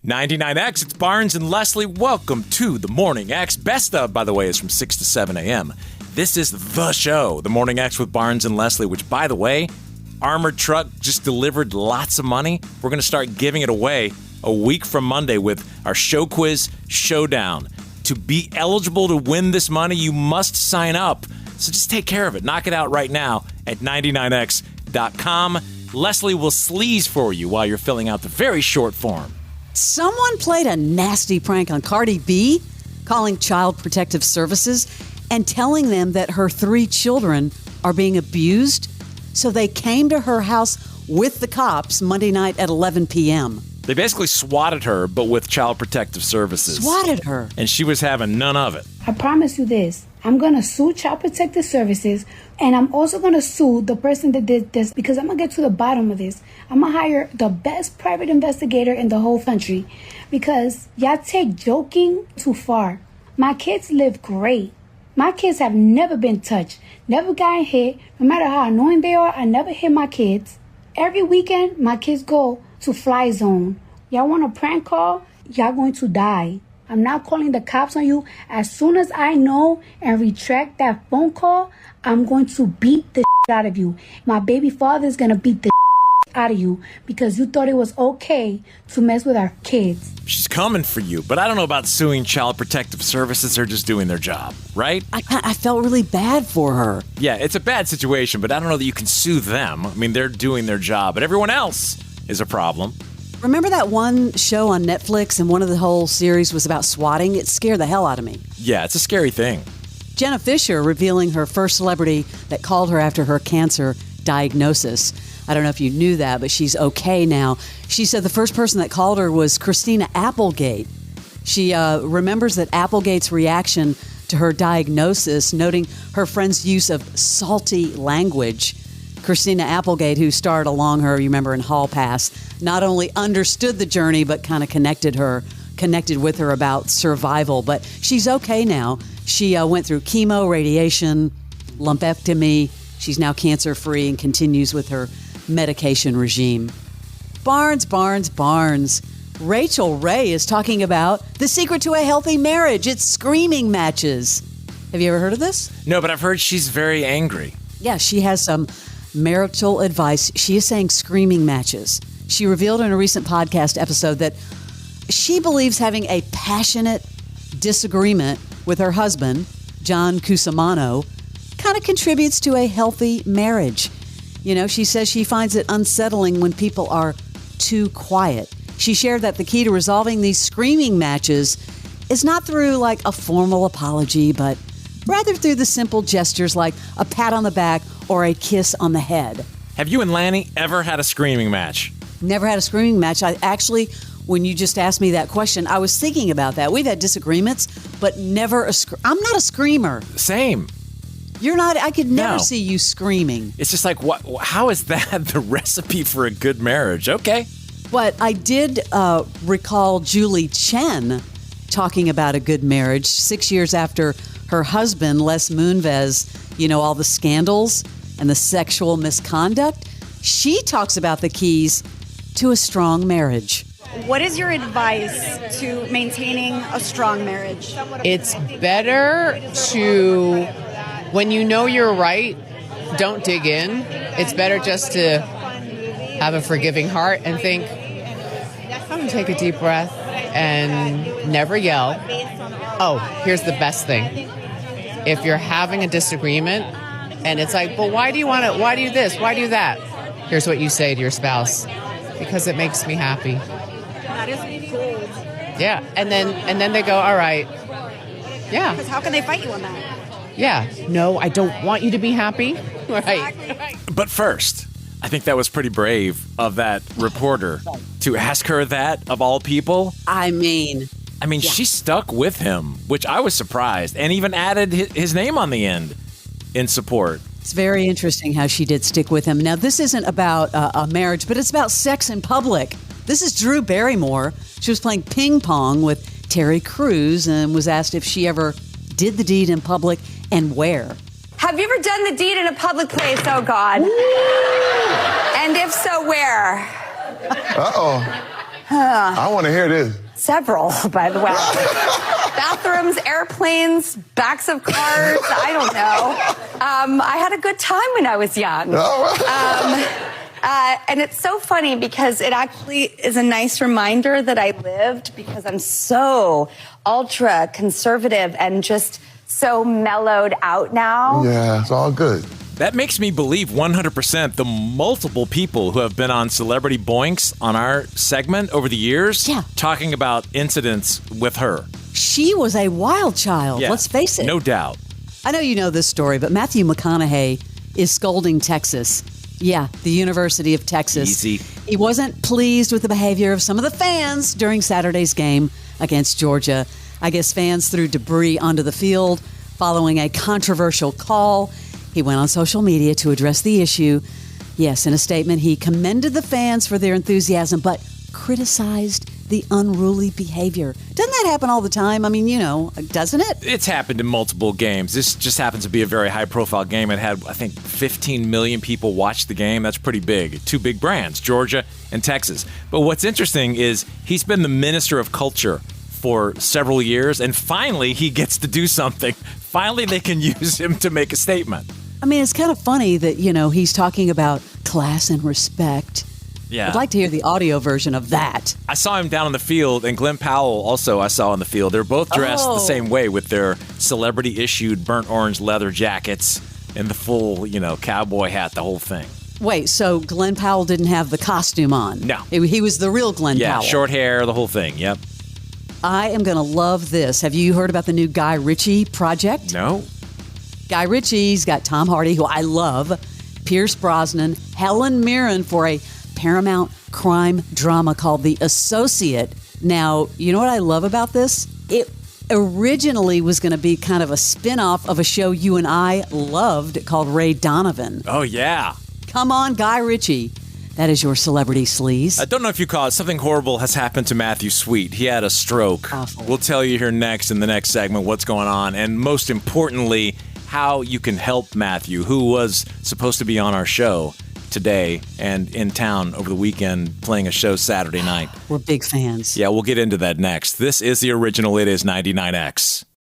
99X, it's Barnes and Leslie. Welcome to the Morning X. Best of, by the way, is from 6 to 7 a.m. This is the show, the Morning X with Barnes and Leslie, which, by the way, Armored Truck just delivered lots of money. We're going to start giving it away a week from Monday with our show quiz showdown. To be eligible to win this money, you must sign up. So just take care of it. Knock it out right now at 99x.com. Leslie will sleaze for you while you're filling out the very short form. Someone played a nasty prank on Cardi B, calling Child Protective Services and telling them that her 3 children are being abused. So they came to her house with the cops Monday night at 11 p.m. They basically swatted her, but with Child Protective Services. Swatted her. And she was having none of it. I promise you this. I'm going to sue Child Protective Services, and I'm also going to sue the person that did this because I'm going to get to the bottom of this. I'm going to hire the best private investigator in the whole country because y'all take joking too far. My kids live great. My kids have never been touched, never gotten hit. No matter how annoying they are, I never hit my kids. Every weekend, my kids go to Fly Zone. Y'all want a prank call? Y'all going to die. I'm not calling the cops on you. As soon as I know and retract that phone call, I'm going to beat the out of you. My baby father is going to beat the out of you because you thought it was okay to mess with our kids. She's coming for you, but I don't know about suing Child Protective Services. They're just doing their job, right? I felt really bad for her. Yeah, it's a bad situation, but I don't know that you can sue them. I mean, they're doing their job, but everyone else is a problem. Remember that one show on Netflix and one of the whole series was about swatting? It scared the hell out of me. Yeah, it's a scary thing. Jenna Fischer revealing her first celebrity that called her after her cancer diagnosis. I don't know if you knew that, but she's okay now. She said the first person that called her was Christina Applegate. She remembers that Applegate's reaction to her diagnosis, noting her friend's use of salty language. Christina Applegate, who starred along her, you remember, in Hall Pass, not only understood the journey, but kind of connected with her about survival. But she's okay now. She went through chemo, radiation, lumpectomy. She's now cancer-free and continues with her medication regime. Barnes. Rachel Ray is talking about the secret to a healthy marriage. It's screaming matches. Have you ever heard of this? No, but I've heard she's very angry. Yeah, she has some marital advice. She is saying screaming matches. She revealed in a recent podcast episode that she believes having a passionate disagreement with her husband, John Cusimano, kind of contributes to a healthy marriage. You know, she says she finds it unsettling when people are too quiet. She shared that the key to resolving these screaming matches is not through like a formal apology, but rather through the simple gestures like a pat on the back or a kiss on the head. Have you and Lanny ever had a screaming match? Never had a screaming match. I actually, when you just asked me that question, I was thinking about that. We've had disagreements, but never I'm not a screamer. Same. You're not. I could never see you screaming. It's just like, what? How is that the recipe for a good marriage? Okay. But I did recall Julie Chen talking about a good marriage 6 years after her husband, Les Moonves, all the scandals and the sexual misconduct. She talks about the keys to a strong marriage. What is your advice to maintaining a strong marriage? It's better to, when you know you're right, don't dig in. It's better just to have a forgiving heart and think, I'm going to take a deep breath and never yell. Oh, here's the best thing. If you're having a disagreement and it's like, well, why do you want to, why do you this, why do you that? Here's what you say to your spouse. Because it makes me happy. That is gold. Yeah, and then they go, all right. Yeah. Because how can they fight you on that? Yeah. No, I don't want you to be happy. Right. Exactly. But first, I think that was pretty brave of that reporter to ask her that, of all people. I mean, she stuck with him, which I was surprised, and even added his name on the end in support. It's very interesting how she did stick with him. Now, this isn't about a marriage, but it's about sex in public. This is Drew Barrymore. She was playing ping pong with Terry Crews and was asked if she ever did the deed in public and where. Have you ever done the deed in a public place? Oh, God. And if so, where? Uh-oh. I want to hear this. Several, by the way. Bathrooms, airplanes, backs of cars, I don't know. I had a good time when I was young. And it's so funny because it actually is a nice reminder that I lived, because I'm so ultra conservative and just so mellowed out now. Yeah, it's all good. That makes me believe 100% the multiple people who have been on Celebrity Boinks on our segment over the years talking about incidents with her. She was a wild child, let's face it. No doubt. I know you know this story, but Matthew McConaughey is scolding Texas. Yeah, the University of Texas. Easy. He wasn't pleased with the behavior of some of the fans during Saturday's game against Georgia. I guess fans threw debris onto the field following a controversial call. He went on social media to address the issue. Yes, in a statement, he commended the fans for their enthusiasm, but criticized the unruly behavior. Doesn't that happen all the time? I mean, you know, doesn't it? It's happened in multiple games. This just happens to be a very high-profile game. It had, I think, 15 million people watch the game. That's pretty big. Two big brands, Georgia and Texas. But what's interesting is he's been the minister of culture for several years, and finally he gets to do something. Finally they can use him to make a statement. I mean, it's kind of funny that, you know, he's talking about class and respect. Yeah. I'd like to hear the audio version of that. I saw him down on the field, and Glenn Powell also I saw on the field. They're both dressed the same way with their celebrity-issued burnt orange leather jackets and the full, you know, cowboy hat, the whole thing. Wait, so Glenn Powell didn't have the costume on? No. He was the real Glenn Powell. Yeah, short hair, the whole thing, yep. I am going to love this. Have you heard about the new Guy Ritchie project? No. Guy Ritchie's got Tom Hardy, who I love, Pierce Brosnan, Helen Mirren for a Paramount crime drama called The Associate. Now, you know what I love about this? It originally was going to be kind of a spin-off of a show you and I loved called Ray Donovan. Oh, yeah. Come on, Guy Ritchie. That is your Celebrity Sleaze. I don't know if you caught it. Something horrible has happened to Matthew Sweet. He had a stroke. Awful. We'll tell you here next in the next segment what's going on, and most importantly, how you can help Matthew, who was supposed to be on our show today and in town over the weekend playing a show Saturday night. We're big fans. Yeah, we'll get into that next. This is the original. It is 99X.